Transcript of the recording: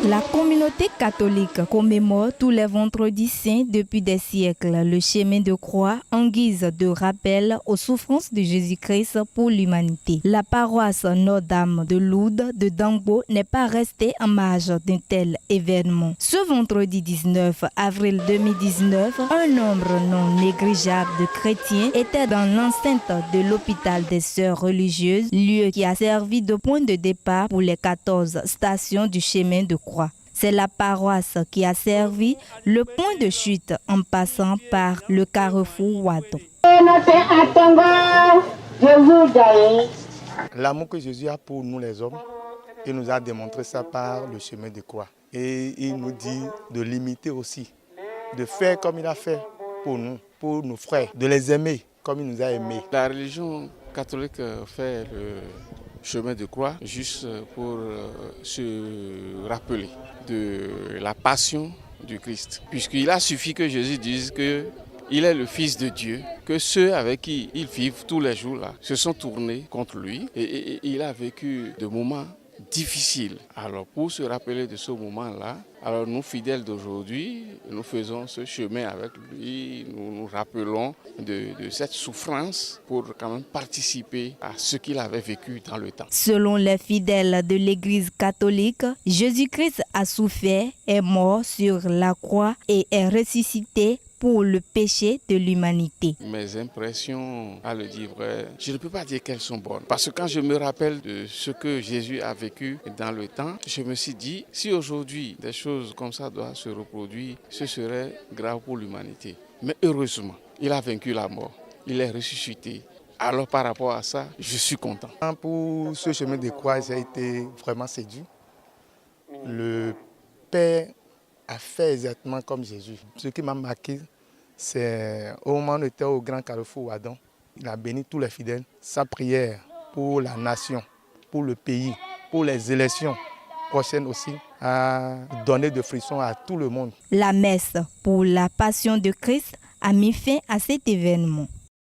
La communauté catholique commémore tous les vendredis saints depuis des siècles le chemin de croix en guise de rappel aux souffrances de Jésus-Christ pour l'humanité. La paroisse Notre-Dame de Lourdes de Dangbo n'est pas restée en marge d'un tel événement. Ce vendredi 19 avril 2019, un nombre non négligeable de chrétiens était dans l'enceinte de l'hôpital des Sœurs religieuses, lieu qui a servi de point de départ pour les 14 stations du chemin de croix. C'est la paroisse qui a servi le point de chute en passant par le carrefour Wadon. L'amour que Jésus a pour nous les hommes, il nous a démontré ça par le chemin de croix. Et il nous dit de l'imiter aussi, de faire comme il a fait pour nous, pour nos frères, de les aimer comme il nous a aimés. La religion catholique fait le chemin de croix juste pour se rappeler de la passion du Christ. Puisqu'il a suffi que Jésus dise qu'il est le Fils de Dieu, que ceux avec qui il vit tous les jours là se sont tournés contre lui et il a vécu de moments difficiles. Alors pour se rappeler de ce moment-là, alors nous fidèles d'aujourd'hui, nous faisons ce chemin avec lui, nous nous rappelons de cette souffrance pour quand même participer à ce qu'il avait vécu dans le temps. Selon les fidèles de l'Église catholique, Jésus-Christ a souffert, est mort sur la croix et est ressuscité pour le péché de l'humanité. Mes impressions, à le dire vrai, je ne peux pas dire qu'elles sont bonnes. Parce que quand je me rappelle de ce que Jésus a vécu dans le temps, je me suis dit, si aujourd'hui des choses comme ça doivent se reproduire, ce serait grave pour l'humanité. Mais heureusement, il a vaincu la mort, il est ressuscité. Alors par rapport à ça, je suis content. Pour ce chemin de croix, j'ai été vraiment séduit. Le Père a fait exactement comme Jésus. Ce qui m'a marqué, c'est au moment où on était au grand carrefour Wadon, il a béni tous les fidèles. Sa prière pour la nation, pour le pays, pour les élections prochaines aussi, a donné de frissons à tout le monde. La messe pour la passion de Christ a mis fin à cet événement.